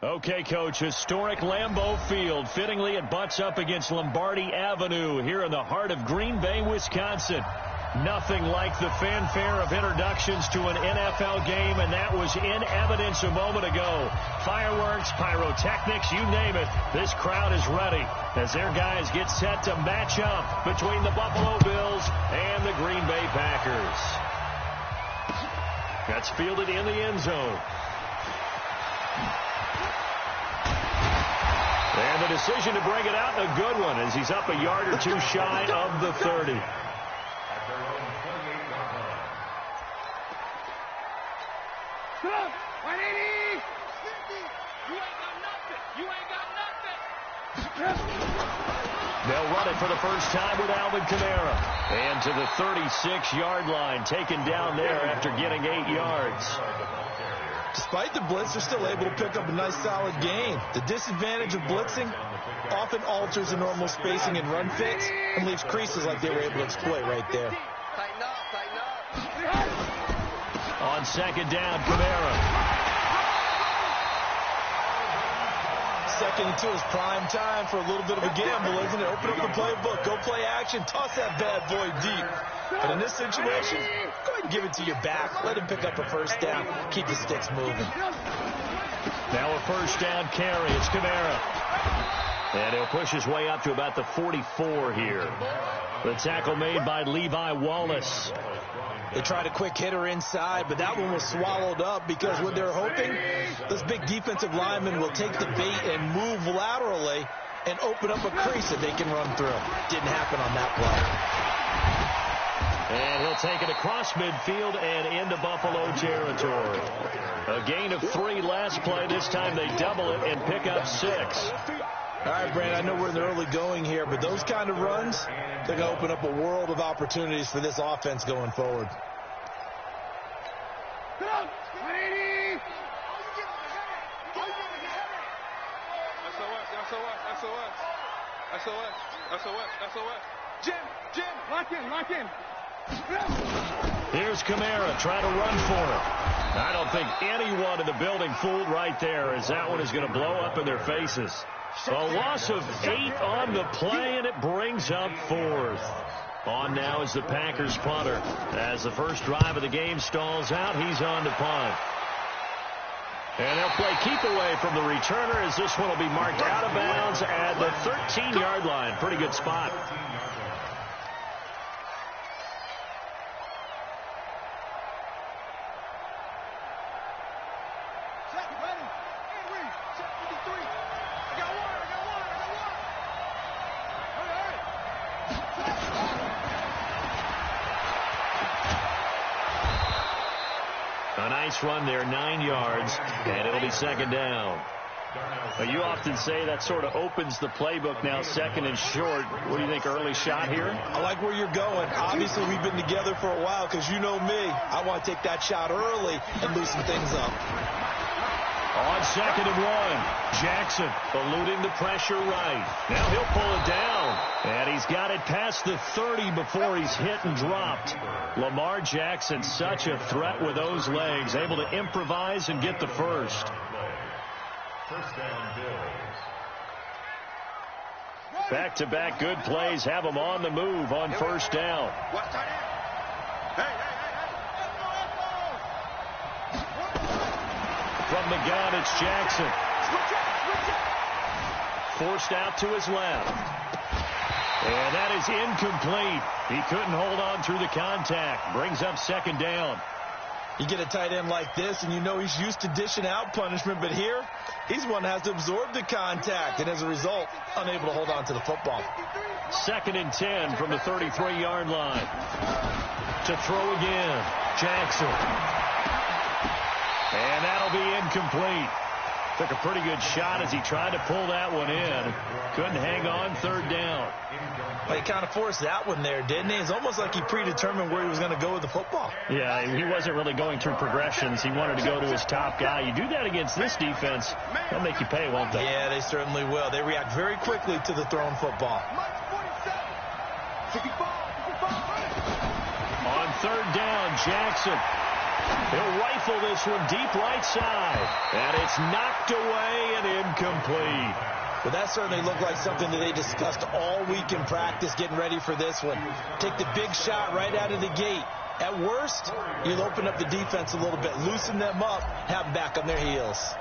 Okay, Coach, historic Lambeau Field. Fittingly, it butts up against Lombardi Avenue here in the heart of Green Bay, Wisconsin. Nothing like the fanfare of introductions to an NFL game, and that was in evidence a moment ago. Fireworks, pyrotechnics, you name it. This crowd is ready as their guys get set to match up between the Buffalo Bills and the Green Bay Packers. That's fielded in the end zone. And the decision to bring it out, a good one, as he's up a yard or two shy of the 30. They'll run it for the first time with Alvin Kamara. And to the 36-yard line, taken down there after getting 8 yards. Despite the blitz, they're still able to pick up a nice, solid gain. The disadvantage of blitzing often alters the normal spacing and run fits and leaves creases like they were able to exploit right there. Tighten up. On second down, Kamara. Second and 2 is prime time for a little bit of a gamble, isn't it? Open up the playbook, go play action, toss that bad boy deep. But in this situation, go ahead and give it to your back. Let him pick up a first down. Keep the sticks moving. Now a first down carry. It's Kamara. And he'll push his way up to about the 44 here. The tackle made by Levi Wallace. They tried a quick hitter inside, but that one was swallowed up because what they're hoping, this big defensive lineman will take the bait and move laterally and open up a crease that they can run through. Didn't happen on that play. And he'll take it across midfield and into Buffalo territory. A gain of 3 last play. This time they double it and pick up 6. All right, Brand, I know we're in the early going here, but those kind of runs, they're going to open up a world of opportunities for this offense going forward. Jim, lock in. Here's Kamara trying to run for it. I don't think anyone in the building fooled right there, as that one is going to blow up in their faces. A loss of 8 on the play, and it brings up 4th. On now is the Packers punter. As the first drive of the game stalls out, he's on to punt. And they'll play keep away from the returner, as this one will be marked out of bounds at the 13-yard line. Pretty good spot. A nice run there, 9 yards, and it'll be second down. You often say that sort of opens the playbook now, second and short. What do you think, early shot here? I like where you're going. Obviously, we've been together for a while because you know me. I want to take that shot early and loosen things up. On second and 1, Jackson eluding the pressure right. Now he'll pull it down, and he's got it past the 30 before he's hit and dropped. Lamar Jackson, such a threat with those legs, able to improvise and get the first. Back-to-back good plays have him on the move on first down. From the gun, it's Jackson. Forced out to his left. And that is incomplete. He couldn't hold on through the contact. Brings up second down. You get a tight end like this, and you know he's used to dishing out punishment, but here, he's one that has to absorb the contact, and as a result, unable to hold on to the football. Second and 10 from the 33-yard line. To throw again, Jackson. And that'll be incomplete. Took a pretty good shot as he tried to pull that one in. Couldn't hang on, third down. Well, he kind of forced that one there, didn't he? It's almost like he predetermined where he was going to go with the football. Yeah, he wasn't really going through progressions. He wanted to go to his top guy. You do that against this defense, they'll make you pay, won't they? Yeah, they certainly will. They react very quickly to the thrown football. On third down, Jackson. He'll rifle this one deep right side. And it's knocked away and incomplete. Well, that certainly looked like something that they discussed all week in practice getting ready for this one. Take the big shot right out of the gate. At worst, you'll open up the defense a little bit, loosen them up, have them back on their heels.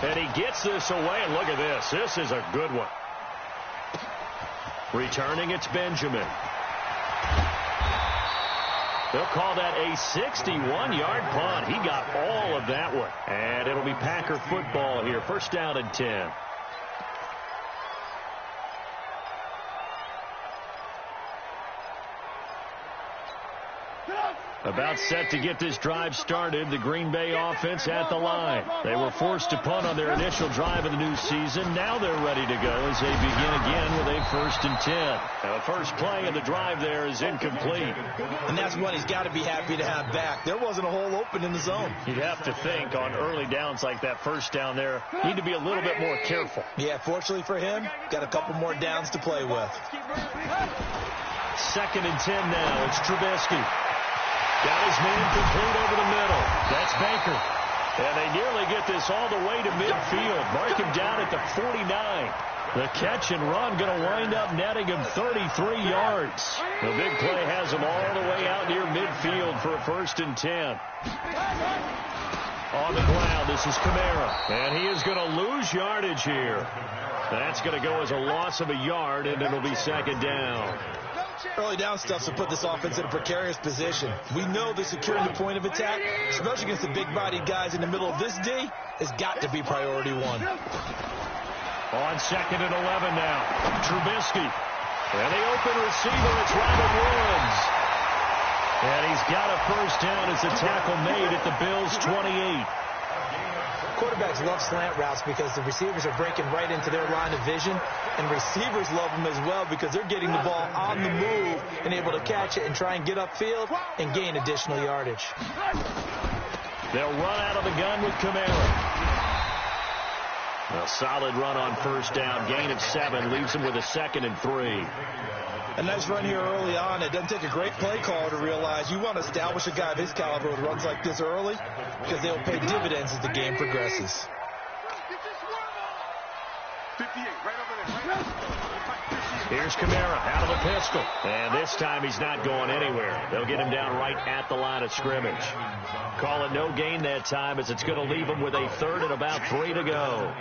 And he gets this away, and look at this. This is a good one. Returning, it's Benjamin. They'll call that a 61-yard punt. He got all of that one. And it'll be Packer football here. First down and 10. About set to get this drive started, the Green Bay offense at the line. They were forced to punt on their initial drive of the new season. Now they're ready to go as they begin again with a 1st and 10. Now the first play of the drive there is incomplete. And that's what he's got to be happy to have back. There wasn't a hole open in the zone. You'd have to think on early downs like that first down there, need to be a little bit more careful. Yeah, fortunately for him, got a couple more downs to play with. 2nd and 10 now. It's Trubisky. Got his man complete over the middle. That's Baker. And they nearly get this all the way to midfield. Mark him down at the 49. The catch and run going to wind up netting him 33 yards. The big play has him all the way out near midfield for a 1st and 10. On the ground, this is Kamara. And he is going to lose yardage here. That's going to go as a loss of a yard, and it'll be 2nd down. Early down stuff to put this offense in a precarious position. We know that securing the point of attack, especially against the big-bodied guys in the middle of this D, has got to be priority 1. On 2nd and 11 now, Trubisky. And the open receiver, it's Robert Woods. And he's got a first down as the tackle made at the Bills' 28. Quarterbacks love slant routes because the receivers are breaking right into their line of vision, and receivers love them as well because they're getting the ball on the move and able to catch it and try and get upfield and gain additional yardage. They'll run out of the gun with Kamara. A solid run on first down. Gain of 7 leaves him with a 2nd and 3. A nice run here early on. It doesn't take a great play caller to realize you want to establish a guy of his caliber with runs like this early because they'll pay dividends as the game progresses. Here's Kamara out of the pistol. And this time he's not going anywhere. They'll get him down right at the line of scrimmage. Call it no gain that time as it's going to leave him with a 3rd and about 3 to go.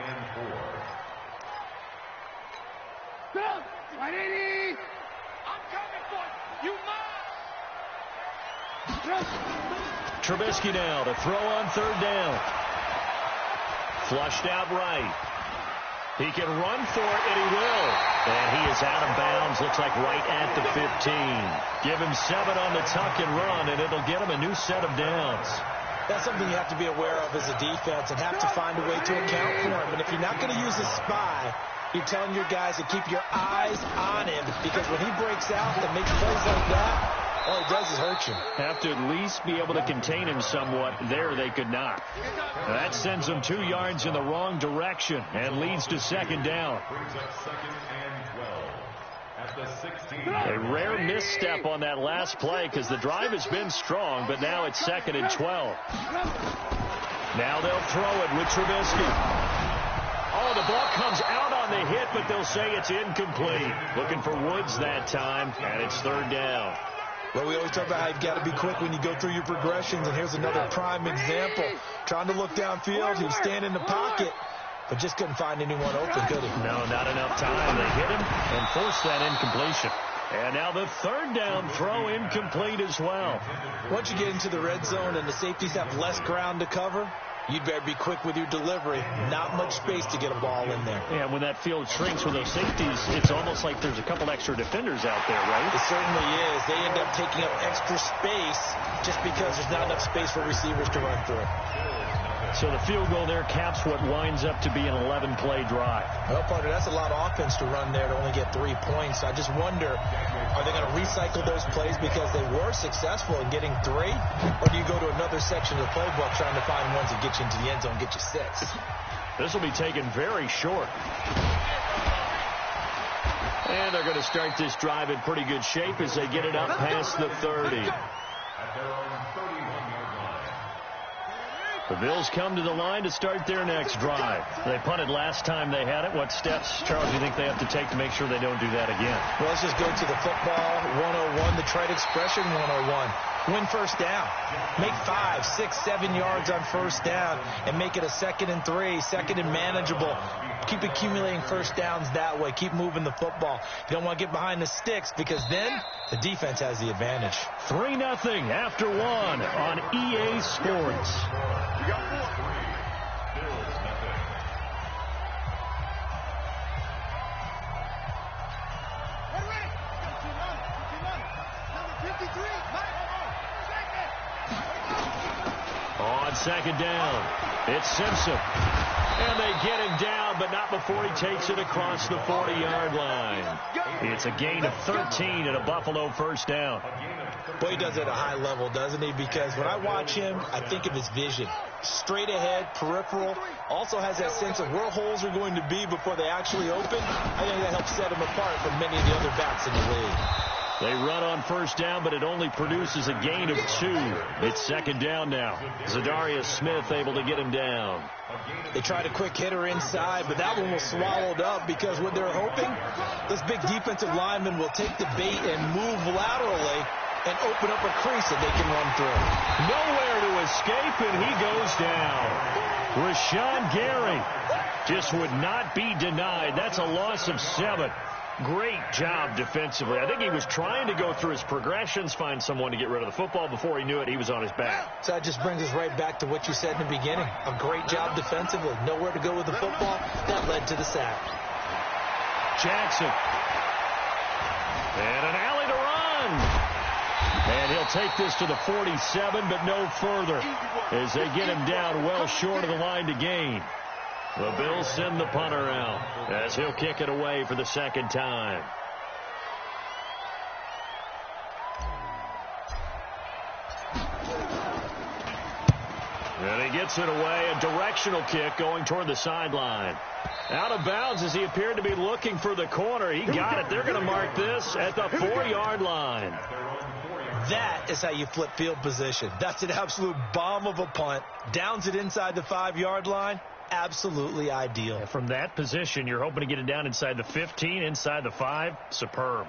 Trubisky now to throw on 3rd down. Flushed out right. He can run for it, and he will. And he is out of bounds, looks like right at the 15. Give him 7 on the tuck and run, and it'll get him a new set of downs. That's something you have to be aware of as a defense and have to find a way to account for him. And if you're not going to use a spy, you're telling your guys to keep your eyes on him because when he breaks out and makes plays like that, all he does is hurt you. Have to at least be able to contain him somewhat. There they could not. That sends them 2 yards in the wrong direction and leads to 2nd down. A rare misstep on that last play because the drive has been strong, but now it's 2nd and 12. Now they'll throw it with Trubisky. Oh, the ball comes out on the hit, but they'll say it's incomplete. Looking for Woods that time, and it's 3rd down. Well, we always talk about how you've got to be quick when you go through your progressions, and here's another prime example. Trying to look downfield, he was standing in the pocket, but just couldn't find anyone open, could he? No, not enough time. They hit him and forced that incompletion. And now the 3rd down throw incomplete as well. Once you get into the red zone and the safeties have less ground to cover, you'd better be quick with your delivery. Not much space to get a ball in there. Yeah, when that field shrinks with those safeties, it's almost like there's a couple extra defenders out there, right? It certainly is. They end up taking up extra space just because there's not enough space for receivers to run through. So the field goal there caps what winds up to be an 11-play drive. Well, partner, that's a lot of offense to run there to only get 3 points. I just wonder, are they going to recycle those plays because they were successful in getting 3? Or do you go to another section of the playbook trying to find ones that get you into the end zone, get you 6? This will be taken very short. And they're going to start this drive in pretty good shape as they get it up past the 30. The Bills come to the line to start their next drive. They punted last time they had it. What steps, Charles, do you think they have to take to make sure they don't do that again? Well, let's just go to the football 101, the trite expression 101. Win first down. Make 5, 6, 7 yards on first down and make it a 2nd and 3, 2nd and manageable. Keep accumulating first downs that way. Keep moving the football. You don't want to get behind the sticks because then the defense has the advantage. 3-0 after 1 on EA Sports. You got 4. Bills nothing. On 2nd down, it's Simpson. And they get him down, but not before he takes it across the 40-yard line. It's a gain of 13 and a Buffalo first down. Boy, he does it at a high level, doesn't he? Because when I watch him, I think of his vision. Straight ahead, peripheral, also has that sense of where holes are going to be before they actually open. I think that helps set him apart from many of the other backs in the league. They run on first down, but it only produces a gain of 2. It's 2nd down now. Zadarius Smith able to get him down. They tried a quick hitter inside, but that one was swallowed up because what they're hoping, this big defensive lineman will take the bait and move laterally and open up a crease that they can run through. Nowhere to escape, and he goes down. Rashawn Gary just would not be denied. That's a loss of 7. Great job defensively. I think he was trying to go through his progressions, find someone to get rid of the football. Before he knew it, he was on his back. So that just brings us right back to what you said in the beginning. A great job defensively. Nowhere to go with the football. That led to the sack. Jackson. And an alley to run. And he'll take this to the 47, but no further as they get him down well short of the line to gain. The Bills send the punter out as he'll kick it away for the 2nd time. And he gets it away, a directional kick going toward the sideline. Out of bounds as he appeared to be looking for the corner. He got it. They're going to mark this at the 4-yard line. That is how you flip field position. That's an absolute bomb of a punt. Downs it inside the 5-yard line. Absolutely ideal. And from that position, you're hoping to get it down inside the 15, inside the 5. Superb.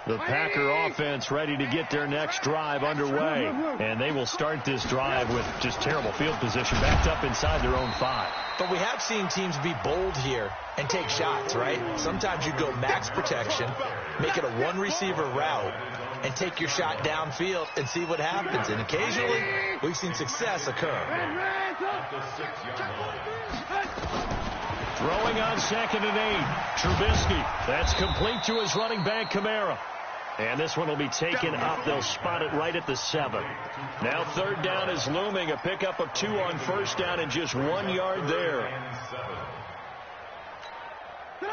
The Packer offense ready to get their next drive underway. And they will start this drive with just terrible field position, backed up inside their own 5. But we have seen teams be bold here and take shots, right? Sometimes you go max protection, make it a one-receiver route, and take your shot downfield and see what happens. And occasionally, we've seen success occur. Throwing on 2nd and 8. Trubisky. That's complete to his running back, Kamara. And this one will be taken up. They'll spot it right at the 7. Now 3rd down is looming. A pickup of 2 on first down and just 1 yard there.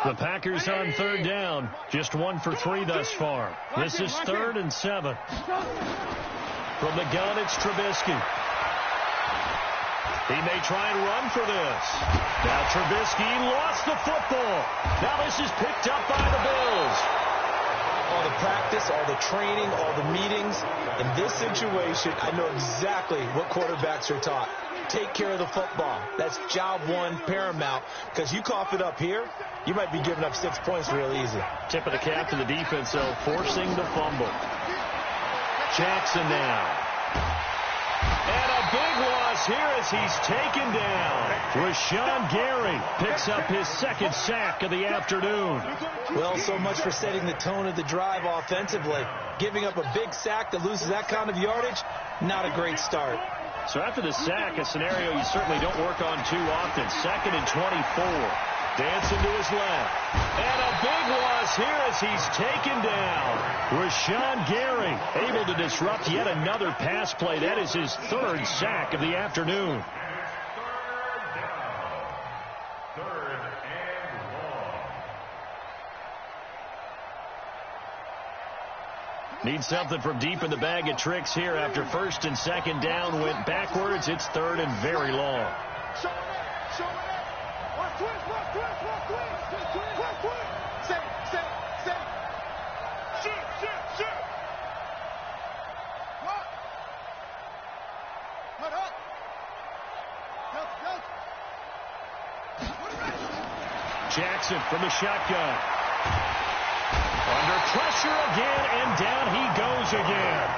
The Packers on 3rd down. Just 1 for 3 thus far. This is 3rd and 7. From the gun, it's Trubisky. He may try and run for this. Now Trubisky lost the football. Now this is picked up by the Bills. All the practice, all the training, all the meetings. In this situation, I know exactly what quarterbacks are taught. Take care of the football. That's job 1 paramount. Because you cough it up here, you might be giving up 6 points real easy. Tip of the cap to the defense, though, forcing the fumble. Jackson now. And a big loss here as he's taken down. Rashawn Gary picks up his 2nd sack of the afternoon. Well, so much for setting the tone of the drive offensively. Giving up a big sack that loses that kind of yardage, not a great start. So after the sack, a scenario you certainly don't work on too often. 2nd and 24. Dancing to his left. And a big loss here as he's taken down. Rashawn Gary able to disrupt yet another pass play. That is his 3rd sack of the afternoon. 3rd and long. Need something from deep in the bag of tricks here after 1st and 2nd down went backwards. It's 3rd and very long. Jackson from the shotgun. Under pressure again, and down he goes again.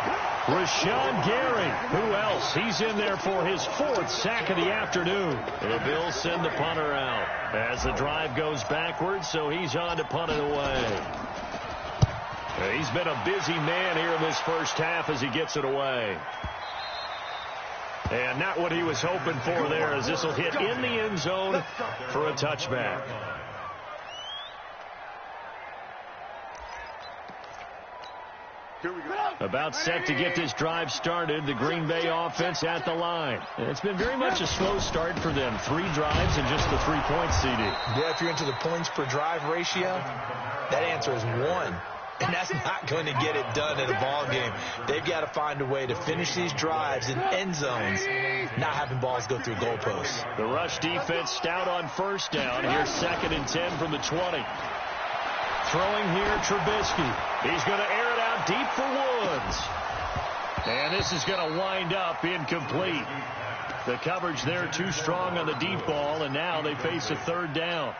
Rashawn Gary. Who else? He's in there for his 4th sack of the afternoon. And the Bills send the punter out as the drive goes backwards, so he's on to punt it away. He's been a busy man here in this first half as he gets it away. And not what he was hoping for there, as this will hit in the end zone for a touchback. About set to get this drive started, the Green Bay offense at the line. And it's been very much a slow start for them. 3 drives and just the 3 points, CD. Yeah, if you're into the points per drive ratio, that answer is 1. And that's not going to get it done in a ball game. They've got to find a way to finish these drives in end zones, not having balls go through goalposts. The rush defense stout on first down. Here's 2nd and 10 from the 20. Throwing here, Trubisky. He's going to air it out deep for Woods. And this is going to wind up incomplete. The coverage there too strong on the deep ball, and now they face a 3rd down.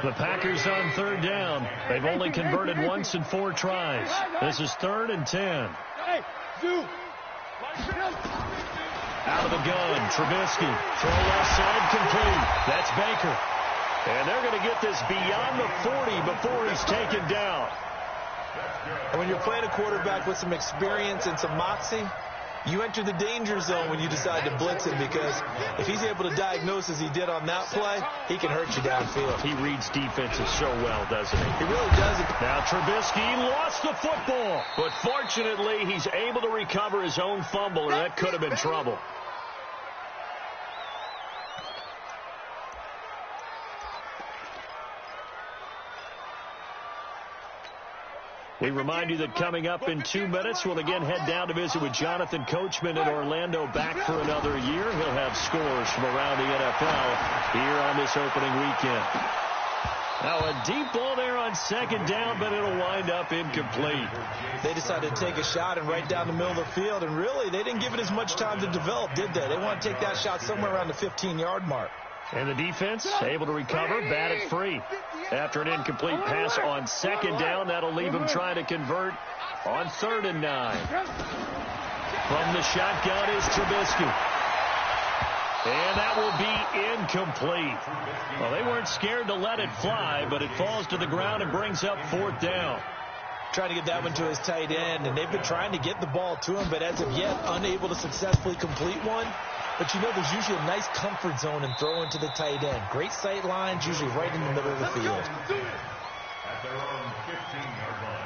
The Packers on 3rd down. They've only converted once in 4 tries. This is 3rd and 10. Out of the gun, Trubisky. Throw left side, complete. That's Baker. And they're going to get this beyond the 40 before he's taken down. And when you're playing a quarterback with some experience and some moxie, you enter the danger zone when you decide to blitz him, because if he's able to diagnose as he did on that play, he can hurt you downfield. He reads defenses so well, doesn't he? He really does. Now Trubisky lost the football, but fortunately he's able to recover his own fumble, and that could have been trouble. We remind you that coming up in 2 minutes, we'll again head down to visit with Jonathan Coachman in Orlando, back for another year. He'll have scores from around the NFL here on this opening weekend. Now a deep ball there on 2nd down, but it'll wind up incomplete. They decided to take a shot and right down the middle of the field, and really they didn't give it as much time to develop, did they? They want to take that shot somewhere around the 15-yard mark. And the defense able to recover, bat it free. After an incomplete pass on 2nd down, that'll leave him trying to convert on 3rd and 9. From the shotgun is Trubisky. And that will be incomplete. Well, they weren't scared to let it fly, but it falls to the ground and brings up 4th down. Trying to get that one to his tight end, and they've been trying to get the ball to him, but as of yet, unable to successfully complete one. But you know, there's usually a nice comfort zone in throwing to the tight end. Great sight lines, usually right in the middle of the field. At their own 15-yard line.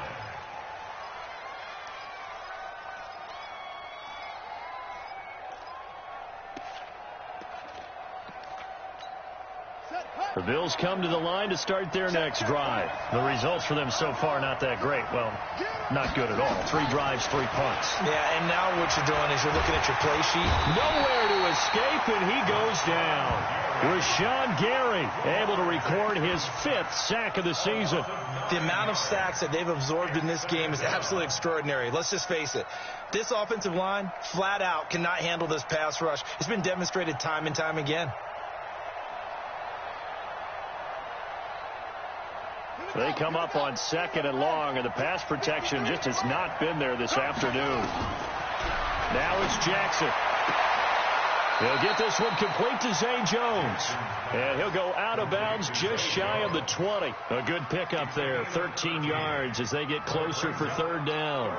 The Bills come to the line to start their next drive. The results for them so far not that great. Well, not good at all. 3 drives, 3 punts. Yeah, and now what you're doing is you're looking at your play sheet. Nowhere to escape, and he goes down. Rashawn Gary able to record his 5th sack of the season. The amount of sacks that they've absorbed in this game is absolutely extraordinary. Let's just face it. This offensive line, flat out, cannot handle this pass rush. It's been demonstrated time and time again. They come up on 2nd and long, and the pass protection just has not been there this afternoon. Now it's Jackson. He'll get this one complete to Zay Jones. And he'll go out of bounds just shy of the 20. A good pickup there, 13 yards as they get closer for 3rd down.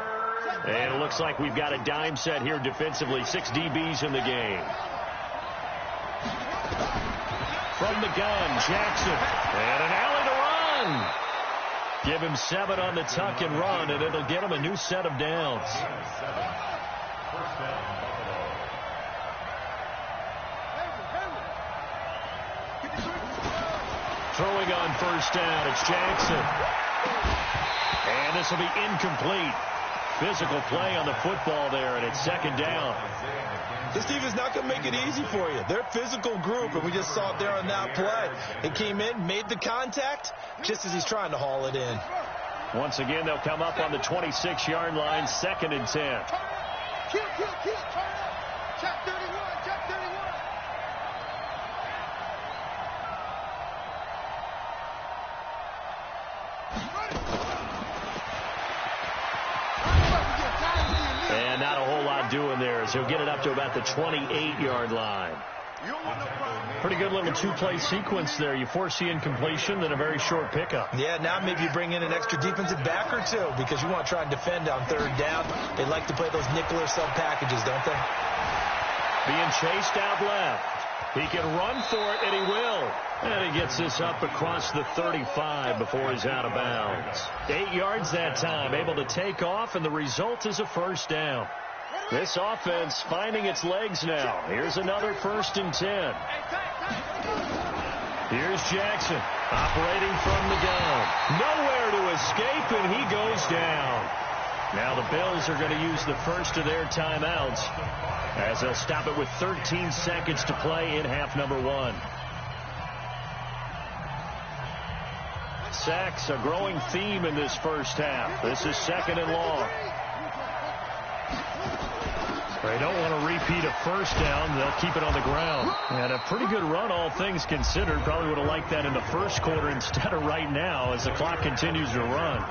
And it looks like we've got a dime set here defensively. 6 DBs in the game. From the gun, Jackson. And an alley to run. Give him 7 on the tuck and run, and it'll get him a new set of downs. Throwing on 1st down, it's Jackson. And this will be incomplete. Physical play on the football there, and it's 2nd down. This team is not going to make it easy for you. They're a physical group, and we just saw it there on that play. It came in, made the contact, just as he's trying to haul it in. Once again, they'll come up on the 26-yard line, 2nd and 10. Check 31, check 31. not doing there as he'll get it up to about the 28-yard line. Pretty good little two-play sequence there. You force the incompletion, then a very short pickup. Yeah, now maybe you bring in an extra defensive back or two because you want to try and defend on third down. They like to play those nickel or sub packages, don't they? Being chased out left. He can run for it, and he will. And he gets this up across the 35 before he's out of bounds. 8 yards that time, able to take off, and the result is a first down. This offense finding its legs now. Here's another 1st and 10. Here's Jackson operating from the gun. Nowhere to escape, and he goes down. Now the Bills are going to use the first of their timeouts as they'll stop it with 13 seconds to play in half number 1. Sacks, a growing theme in this first half. This is 2nd and long. They don't want to repeat a first down. They'll keep it on the ground. And a pretty good run, all things considered. Probably would have liked that in the first quarter instead of right now as the clock continues to run.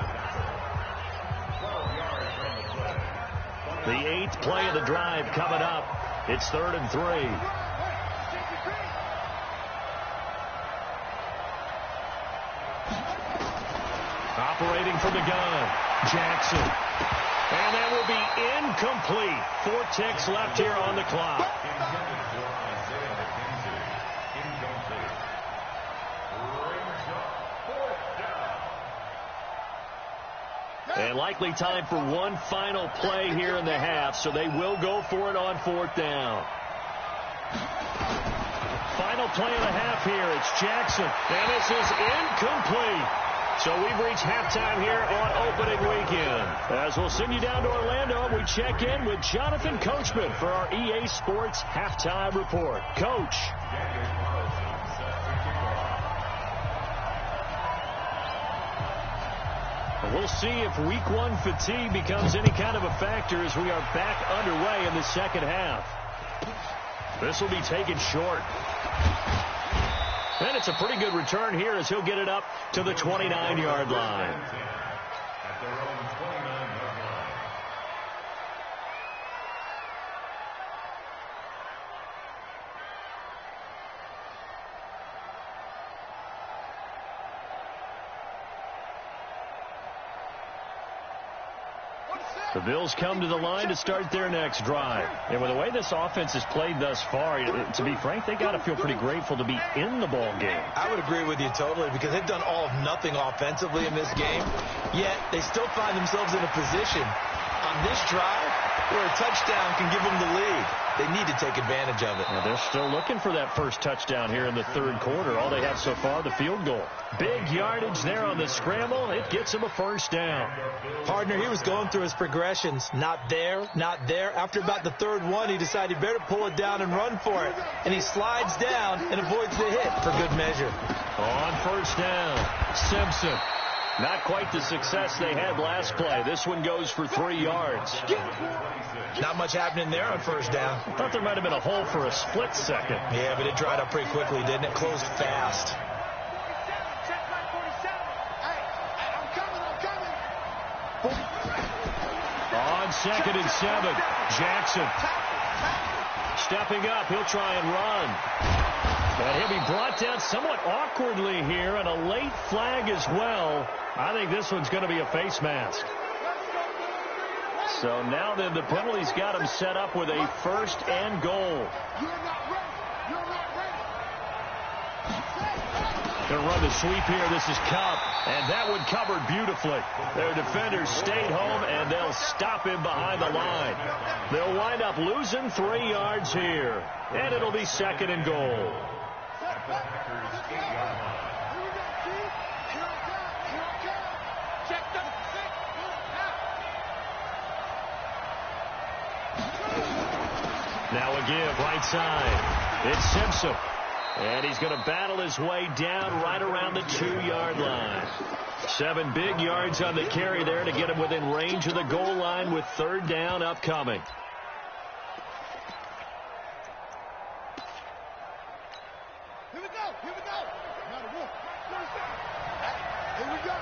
The 8th play of the drive coming up. It's 3rd and 3. Operating from the gun, Jackson. And that will be incomplete. 4 ticks left here on the clock. And likely time for one final play here in the half, so they will go for it on 4th down. Final play of the half here. It's Jackson. And this is incomplete. So we've reached halftime here on opening weekend. As we'll send you down to Orlando, we check in with Jonathan Coachman for our EA Sports Halftime Report. Coach. We'll see if week 1 fatigue becomes any kind of a factor as we are back underway in the second half. This will be taken short. And it's a pretty good return here as he'll get it up to the 29-yard line. At their own 29-yard line. The Bills come to the line to start their next drive. And with the way this offense has played thus far, to be frank, they got to feel pretty grateful to be in the ball game. I would agree with you totally because they've done all of nothing offensively in this game, yet they still find themselves in a position on this drive where a touchdown can give them the lead. They need to take advantage of it. Well, they're still looking for that first touchdown here in the 3rd quarter. All they have so far, the field goal. Big yardage there on the scramble. It gets him a first down. Partner, he was going through his progressions. Not there, not there. After about the 3rd one, he decided he better pull it down and run for it. And he slides down and avoids the hit for good measure. On first down, Simpson. Not quite the success they had last play. This one goes for 3 yards. Not much happening there on first down. I thought there might have been a hole for a split second. Yeah, but it dried up pretty quickly, didn't it? Closed fast. On 2nd and 7, Jackson. Stepping up, he'll try and run. But he'll be brought down somewhat awkwardly here, and a late flag as well. I think this one's going to be a face mask. So now then the penalty's got him set up with a 1st and goal. Going to run the sweep here. This is Cup, and that one covered beautifully. Their defenders stayed home, and they'll stop him behind the line. They'll wind up losing 3 yards here, and it'll be 2nd and goal. Now a give, right side. It's Simpson. And he's going to battle his way down right around the 2-yard line. 7 big yards on the carry there to get him within range of the goal line with 3rd down upcoming. Here we go. Here we go. Here we go.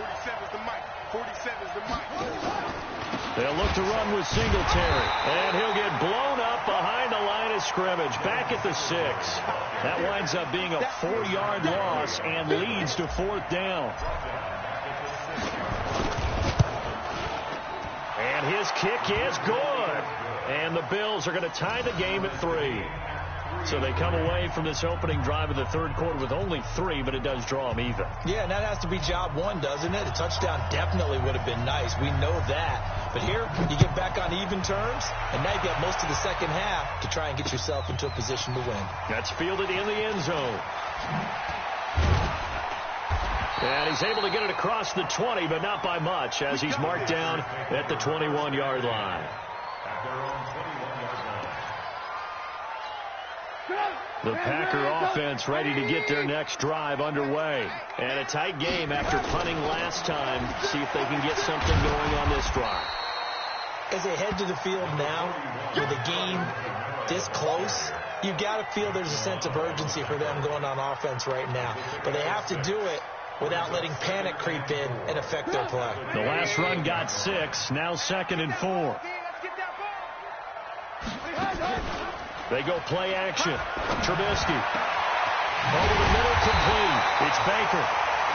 47's the mic. 47's the mic. They'll look to run with Singletary, and he'll get blown up behind the line of scrimmage, back at the 6. That winds up being a 4-yard loss and leads to 4th down. And his kick is good. And the Bills are going to tie the game at 3. So they come away from this opening drive of the third quarter with only 3, but it does draw them even. Yeah, and that has to be job 1, doesn't it? A touchdown definitely would have been nice. We know that. But here, you get back on even terms, and now you got most of the second half to try and get yourself into a position to win. That's fielded in the end zone. And he's able to get it across the 20, but not by much, as he's marked down at the 21-yard line. The Packer offense ready to get their next drive underway. And a tight game after punting last time. See if they can get something going on this drive. As they head to the field now, with the game this close, you've got to feel there's a sense of urgency for them going on offense right now. But they have to do it without letting panic creep in and affect their play. The last run got 6, now 2nd and 4. They go play action. Trubisky. Over the middle, complete. It's Baker.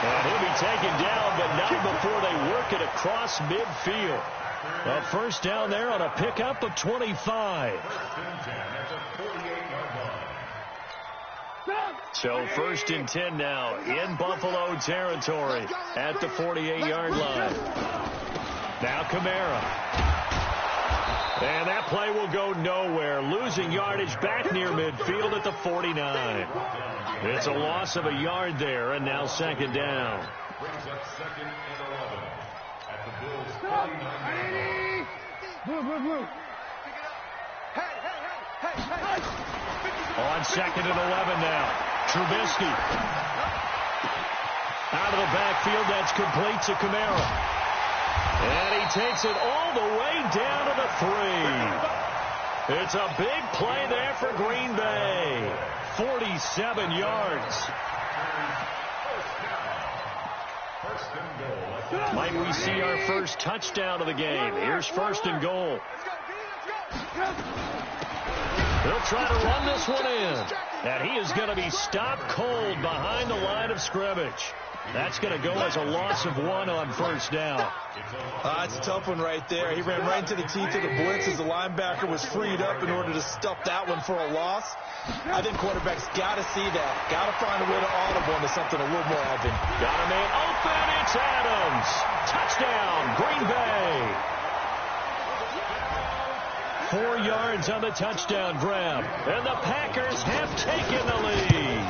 And he'll be taken down, but not before they work it across midfield. A first down there on a pickup of 25. So 1st and 10 now in Buffalo territory at the 48-yard line. Now Kamara. And that play will go nowhere. Losing yardage back near midfield at the 49. It's a loss of a yard there, and now 2nd down. Brings up 2nd and 11 at the Bills' 49-yard line. On 2nd and 11 now. Trubisky. Out of the backfield, that's complete to Kamara. And he takes it all the way down to the 3. It's a big play there for Green Bay. 47 yards. Might we see our first touchdown of the game? Here's 1st and goal. He'll try to run this one in. And he is going to be stopped cold behind the line of scrimmage. That's going to go as a loss of 1 on 1st down. It's a tough one right there. He ran right into the teeth of the blitz as the linebacker was freed up in order to stuff that one for a loss. I think quarterbacks got to see that. Got to find a way to audible into something a little more open. Got a man open. It's Adams. Touchdown, Green Bay. 4 yards on the touchdown grab. And the Packers have taken the lead.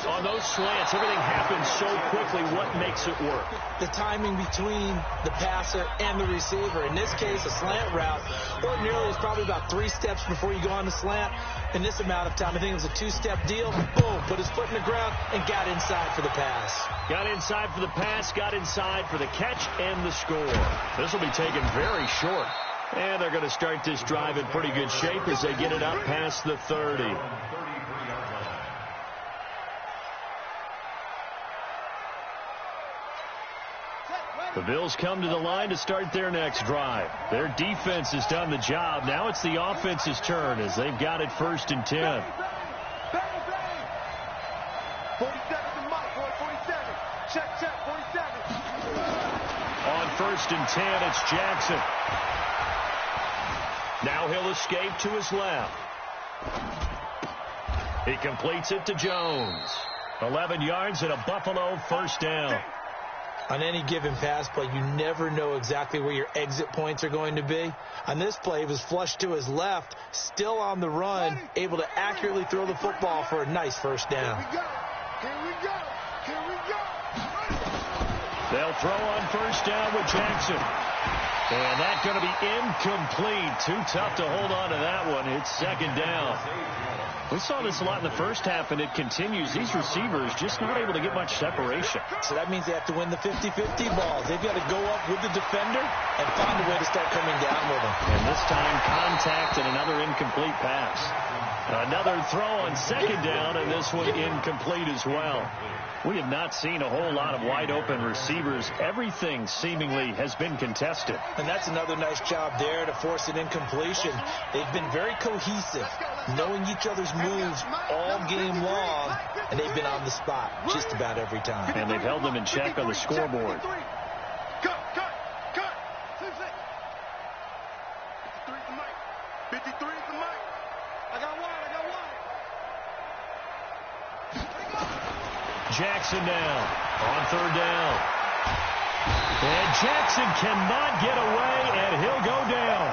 On those slants, everything happens so quickly. What makes it work? The timing between the passer and the receiver. In this case, a slant route ordinarily is probably about 3 steps before you go on the slant. In this amount of time, I think it was a 2-step deal. Boom, put his foot in the ground and got inside for the pass. Got inside for the pass, got inside for the catch and the score. This will be taken very short. And they're going to start this drive in pretty good shape as they get it up past the 30. The Bills come to the line to start their next drive. Their defense has done the job. Now it's the offense's turn as they've got it 1st and 10. 47 to Mike, boy, 47. Check, 47. On 1st and 10, it's Jackson. Now he'll escape to his left. He completes it to Jones. 11 yards and a Buffalo 1st down. On any given pass play, you never know exactly where your exit points are going to be. On this play, he was flushed to his left, still on the run, able to accurately throw the football for a nice 1st down. Here we go. They'll throw on 1st down with Jackson. And that's going to be incomplete. Too tough to hold on to that one. It's 2nd down. We saw this a lot in the first half, and it continues. These receivers just not able to get much separation. So that means they have to win the 50-50 balls. They've got to go up with the defender and find a way to start coming down with them. And this time, contact and another incomplete pass. Another throw on second down, and this one incomplete as well. We have not seen a whole lot of wide-open receivers. Everything seemingly has been contested. And that's another nice job there to force an incompletion. They've been very cohesive, knowing each other's moves all game long, and they've been on the spot just about every time. And they've held them in check on the scoreboard. Cut. 53 is the mic. 53 is the mic. I got one. Jackson now on third down. And Jackson cannot get away, and he'll go down.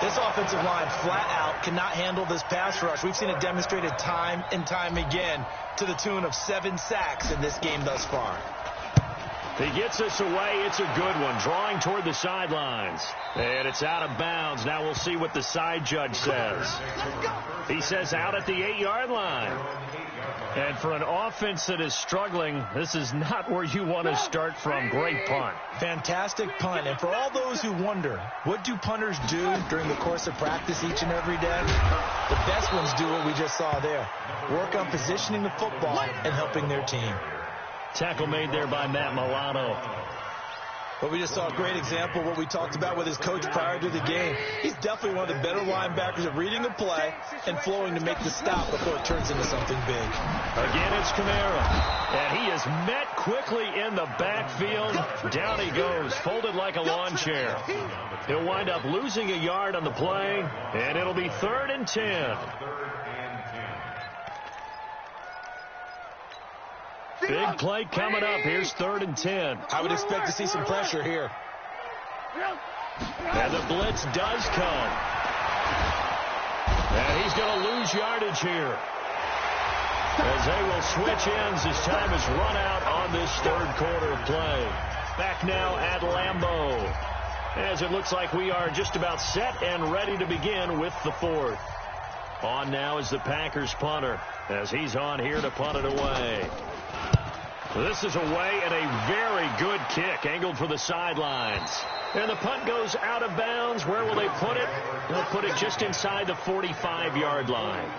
This offensive line flat out cannot handle this pass rush. We've seen it demonstrated time and time again to the tune of 7 sacks in this game thus far. He gets us away. It's a good one. Drawing toward the sidelines. And it's out of bounds. Now we'll see what the side judge says. He says out at the 8-yard line. And for an offense that is struggling, this is not where you want to start from. Great punt. Fantastic punt. And for all those who wonder, what do punters do during the course of practice each and every day? The best ones do what we just saw there. Work on positioning the football and helping their team. Tackle made there by Matt Milano. But we just saw a great example of what we talked about with his coach prior to the game. He's definitely one of the better linebackers at reading the play and flowing to make the stop before it turns into something big. Again, it's Kamara. And he is met quickly in the backfield. Down he goes, folded like a lawn chair. He'll wind up losing a yard on the play, and it'll be 3rd and 10. Big play coming up. Here's 3rd and 10. I would expect to see some pressure here. And the blitz does come. And he's going to lose yardage here, as they will switch ends as time is run out on this 3rd quarter of play. Back now at Lambeau, as it looks like we are just about set and ready to begin with the 4th. On now is the Packers punter, as he's on here to punt it away. This is away, and a very good kick angled for the sidelines. And the punt goes out of bounds. Where will they put it? They'll put it just inside the 45-yard line.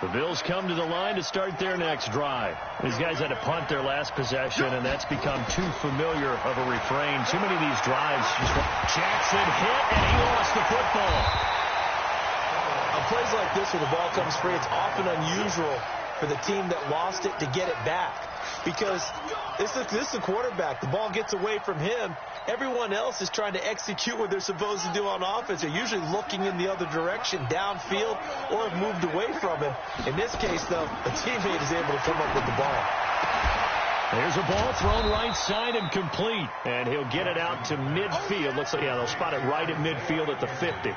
The Bills come to the line to start their next drive. These guys had to punt their last possession, and that's become too familiar of a refrain. Too many of these drives. Jackson hit, and he lost the football. On plays like this where the ball comes free, it's often unusual for the team that lost it to get it back, because this is the quarterback. The ball gets away from him. Everyone else is trying to execute what they're supposed to do on offense. They're usually looking in the other direction, downfield, or have moved away from him. In this case, though, a teammate is able to come up with the ball. There's a ball thrown right side and complete, and he'll get it out to midfield. Looks like, yeah, they'll spot it right at midfield at the 50.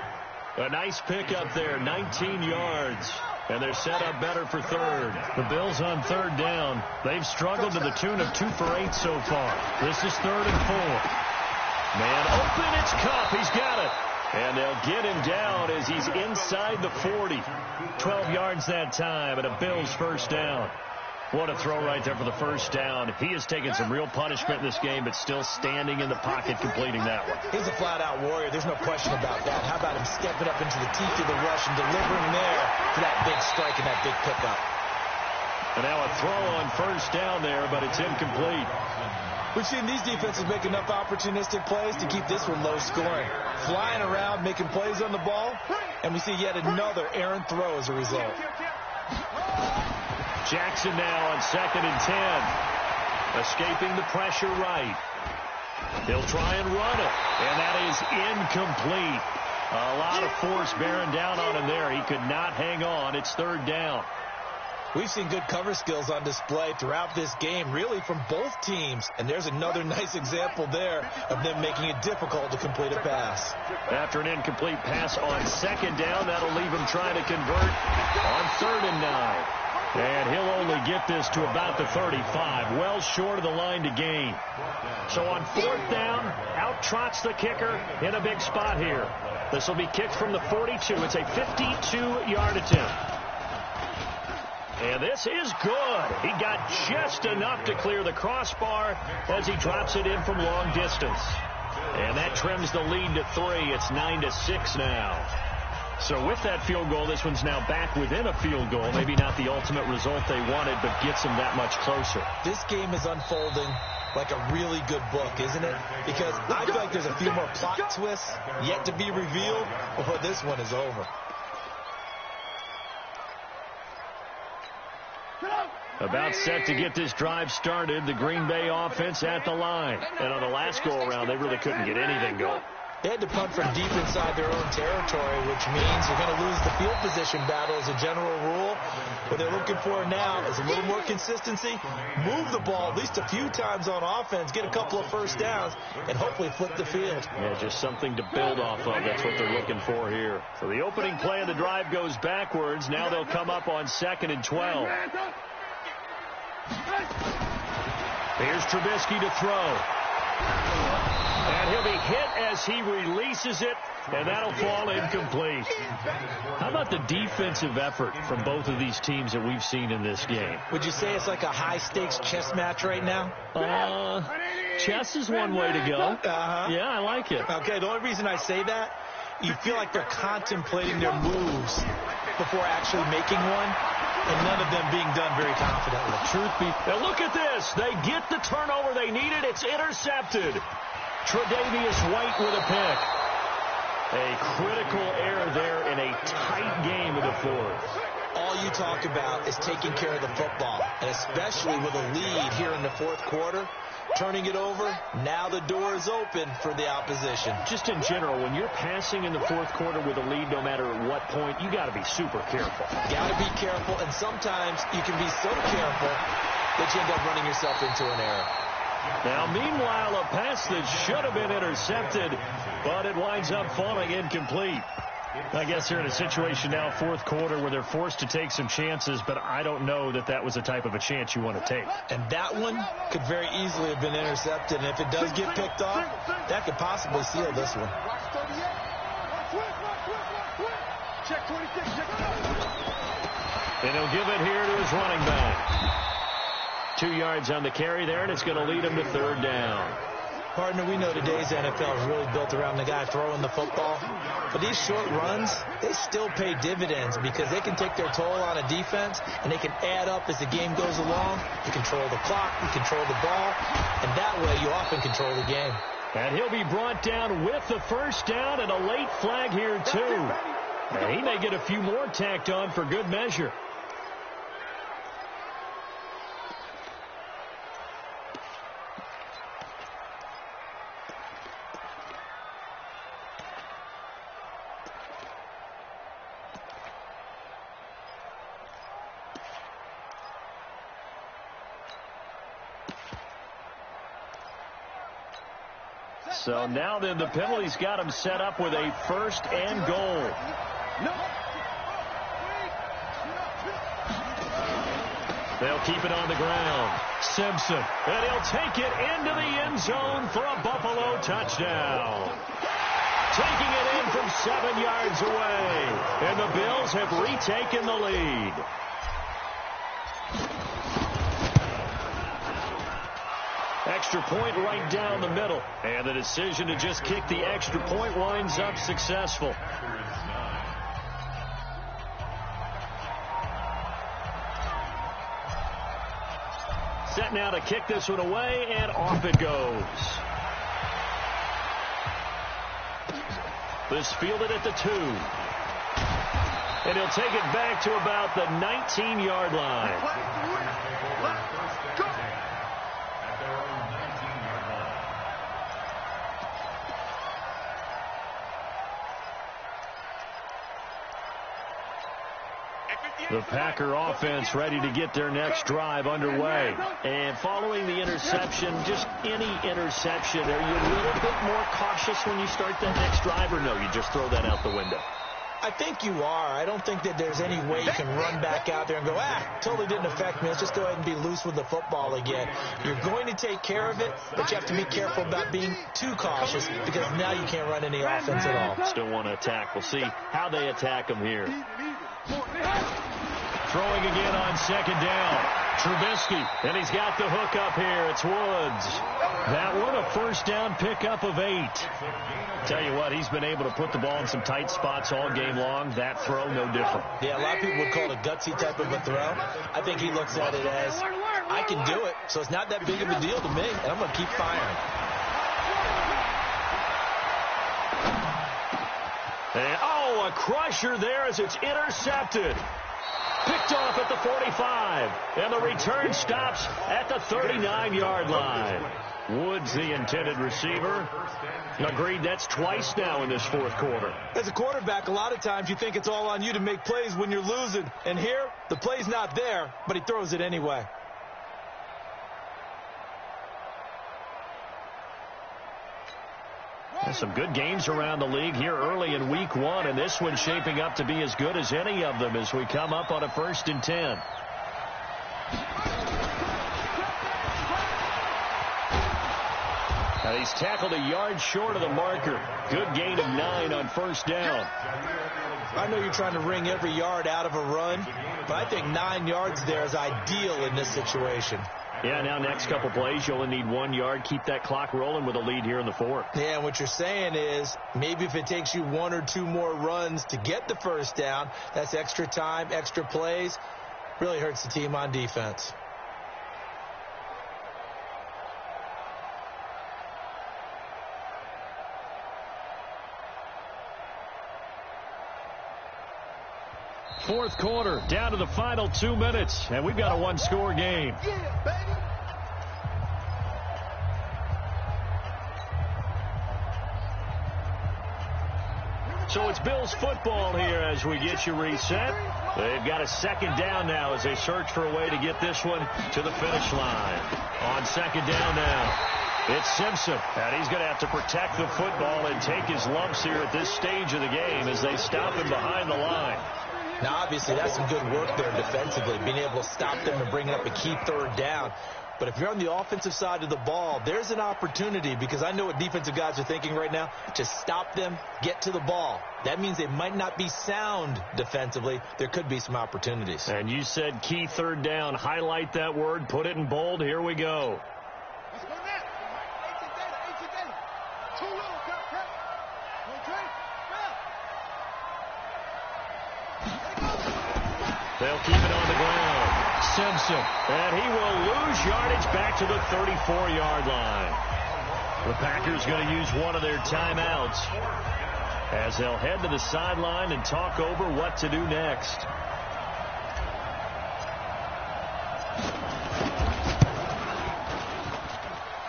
A nice pickup there, 19 yards. And they're set up better for 3rd. The Bills on 3rd down. They've struggled to the tune of 2 for 8 so far. This is 3rd and 4. Man open, it's Kupp. He's got it. And they'll get him down as he's inside the 40. 12 yards that time, and a Bills first down. What a throw right there for the first down. He has taken some real punishment in this game, but still standing in the pocket completing that one. He's a flat-out warrior. There's no question about that. How about him stepping up into the teeth of the rush and delivering there for that big strike and that big pickup. And now a throw on first down there, but it's incomplete. We've seen these defenses make enough opportunistic plays to keep this one low scoring. Flying around, making plays on the ball, and we see yet another errant throw as a result. Jackson now on 2nd and 10. Escaping the pressure right. He'll try and run it, and that is incomplete. A lot of force bearing down on him there. He could not hang on. It's 3rd down. We've seen good cover skills on display throughout this game, really from both teams. And there's another nice example there of them making it difficult to complete a pass. After an incomplete pass on 2nd down, that'll leave him trying to convert on 3rd and 9. And he'll only get this to about the 35, well short of the line to gain. So on 4th down, out trots the kicker in a big spot here. This will be kicked from the 42. It's a 52-yard attempt. And this is good. He got just enough to clear the crossbar as he drops it in from long distance. And that trims the lead to 3. It's 9-6 now. So with that field goal, this one's now back within a field goal. Maybe not the ultimate result they wanted, but gets them that much closer. This game is unfolding like a really good book, isn't it? Because I feel like there's a few more plot twists yet to be revealed before this one is over. About set to get this drive started, the Green Bay offense at the line. And on the last go-around, they really couldn't get anything going. They had to punt from deep inside their own territory, which means you're going to lose the field position battle as a general rule. What they're looking for now is a little more consistency, move the ball at least a few times on offense, get a couple of first downs, and hopefully flip the field. Yeah, just something to build off of. That's what they're looking for here. So the opening play of the drive goes backwards. Now they'll come up on 2nd and 12. Here's Trubisky to throw. And he'll be hit as he releases it, and that'll fall incomplete. How about the defensive effort from both of these teams that we've seen in this game? Would you say it's like a high-stakes chess match right now? Chess is one way to go. Yeah, I like it. Okay, the only reason I say that, you feel like they're contemplating their moves before actually making one, and none of them being done very confidently. Truth be... Now look at this. They get the turnover they needed. It's intercepted. Tre'Davious White with a pick. A critical error there in a tight game of the fourth. All you talk about is taking care of the football, and especially with a lead here in the fourth quarter, turning it over, now the door is open for the opposition. Just in general, when you're passing in the fourth quarter with a lead, no matter at what point, you got to be super careful. Got to be careful, and sometimes you can be so careful that you end up running yourself into an error. Now, meanwhile, a pass that should have been intercepted, but it winds up falling incomplete. I guess they're in a situation now, fourth quarter, where they're forced to take some chances, but I don't know that that was the type of a chance you want to take. And that one could very easily have been intercepted, and if it does get picked off, that could possibly seal this one. And he'll give it here to his running back. 2 yards on the carry there, and it's going to lead him to 3rd down. Partner, we know today's NFL is really built around the guy throwing the football. But these short runs, they still pay dividends because they can take their toll on a defense, and they can add up as the game goes along. You control the clock, you control the ball, and that way you often control the game. And he'll be brought down with the first down and a late flag here, too. And he may get a few more tacked on for good measure. So now then the penalty's got him set up with a 1st and goal. They'll keep it on the ground. Simpson, and he'll take it into the end zone for a Buffalo touchdown. Taking it in from 7 yards away. And the Bills have retaken the lead. Extra point right down the middle. And the decision to just kick the extra point winds up successful. Set now to kick this one away, and off it goes. This fielded at the 2. And he'll take it back to about the 19-yard line. The Packer offense ready to get their next drive underway. And following the interception, just any interception, are you a little bit more cautious when you start that next drive, or no, you just throw that out the window? I think you are. I don't think that there's any way you can run back out there and go, totally didn't affect me. Let's just go ahead and be loose with the football again. You're going to take care of it, but you have to be careful about being too cautious because now you can't run any offense at all. Still want to attack. We'll see how they attack them here. Throwing again on 2nd down. Trubisky, and he's got the hook up here. It's Woods. That one a first down pickup of 8. Tell you what, he's been able to put the ball in some tight spots all game long. That throw, no different. Yeah, a lot of people would call it a gutsy type of a throw. I think he looks at it as, I can do it, so it's not that big of a deal to me, and I'm going to keep firing. And, oh, a crusher there as it's intercepted. Picked off at the 45, and the return stops at the 39-yard line. Woods, the intended receiver. Agreed, that's twice now in this fourth quarter. As a quarterback, a lot of times you think it's all on you to make plays when you're losing. And here, the play's not there, but he throws it anyway. Well, some good games around the league here early in week 1, and this one's shaping up to be as good as any of them as we come up on a 1st and 10. Now he's tackled a yard short of the marker. Good gain of 9 on 1st down. I know you're trying to wring every yard out of a run, but I think 9 yards there is ideal in this situation. Yeah, now next couple plays, you only need 1 yard. Keep that clock rolling with a lead here in the 4th. Yeah, and what you're saying is maybe if it takes you 1 or 2 more runs to get the first down, that's extra time, extra plays. Really hurts the team on defense. Fourth quarter, down to the final 2 minutes, and we've got a 1-score game. Yeah, baby. So it's Bills football here as we get you reset. They've got a 2nd down now as they search for a way to get this one to the finish line. On 2nd down now, it's Simpson, and he's going to have to protect the football and take his lumps here at this stage of the game as they stop him behind the line. Now, obviously, that's some good work there defensively, being able to stop them and bring up a key 3rd down. But if you're on the offensive side of the ball, there's an opportunity, because I know what defensive guys are thinking right now, to stop them, get to the ball. That means they might not be sound defensively. There could be some opportunities. And you said key 3rd down. Highlight that word. Put it in bold. Here we go. Let's go now. Too little, cut. Okay. They'll keep it on the ground. Simpson, and he will lose yardage back to the 34-yard line. The Packers going to use one of their timeouts as they'll head to the sideline and talk over what to do next.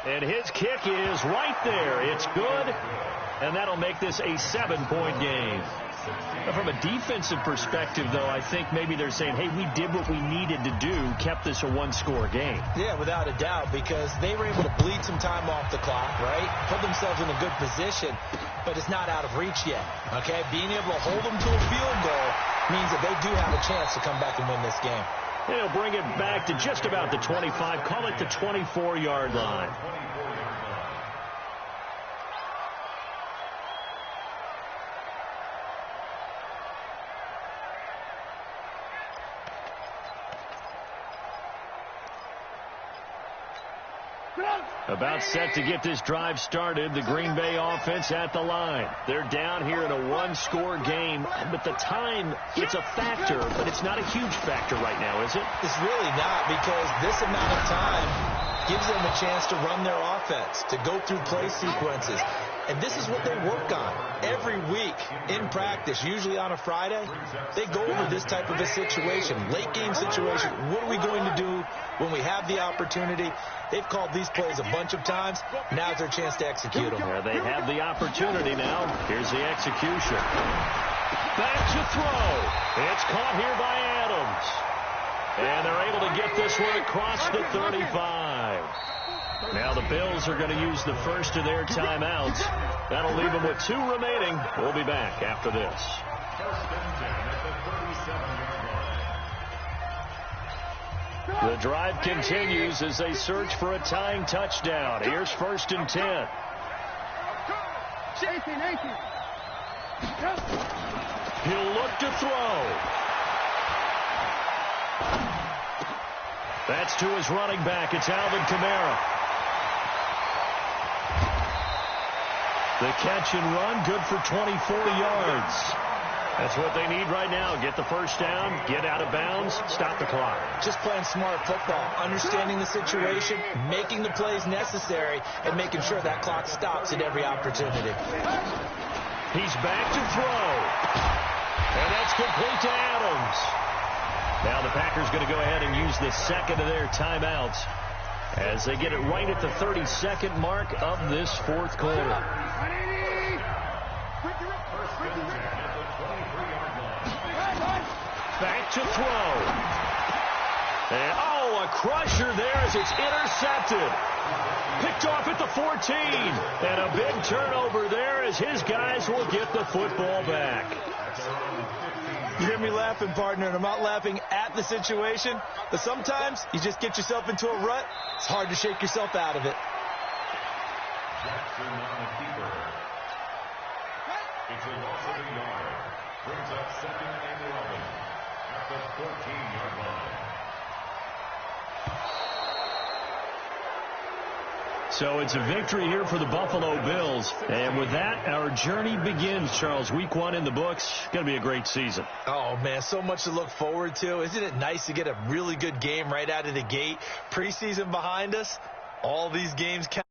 And his kick is right there. It's good, and that'll make this a 7-point game. From a defensive perspective, though, I think maybe they're saying, hey, we did what we needed to do, kept this a 1-score game. Yeah, without a doubt, because they were able to bleed some time off the clock, right? Put themselves in a good position, but it's not out of reach yet, okay? Being able to hold them to a field goal means that they do have a chance to come back and win this game. And he'll bring it back to just about the 25, call it the 24-yard line. About set to get this drive started. The Green Bay offense at the line. They're down here in a 1-score game. But the time, it's a factor, but it's not a huge factor right now, is it? It's really not, because this amount of time gives them a chance to run their offense, to go through play sequences. And this is what they work on every week in practice, usually on a Friday. They go over this type of a situation, late game situation. What are we going to do when we have the opportunity? They've called these plays a bunch of times. Now's their chance to execute them. Yeah, they have the opportunity now. Here's the execution. Back to throw. It's caught here by Adams. And they're able to get this one across the 35. Now the Bills are going to use the first of their timeouts. That'll leave them with 2 remaining. We'll be back after this. The drive continues as they search for a tying touchdown. Here's 1st and 10. He'll look to throw. That's to his running back. It's Alvin Kamara. The catch and run, good for 24 yards. That's what they need right now. Get the first down, get out of bounds, stop the clock. Just playing smart football, understanding the situation, making the plays necessary, and making sure that clock stops at every opportunity. He's back to throw. And that's complete to Adams. Now the Packers going to go ahead and use the second of their timeouts as they get it right at the 32nd mark of this fourth quarter. Back to throw. And, a crusher there as it's intercepted. Picked off at the 14. And a big turnover there as his guys will get the football back. You hear me laughing, partner, and I'm not laughing at the situation, but sometimes you just get yourself into a rut. It's hard to shake yourself out of it. Jackson on the keeper. It's a loss of a yard. Brings up 2nd and 11 at the 14-yard line. So it's a victory here for the Buffalo Bills. And with that, our journey begins, Charles. Week 1 in the books. Going to be a great season. Oh, man, so much to look forward to. Isn't it nice to get a really good game right out of the gate? Preseason behind us, all these games count.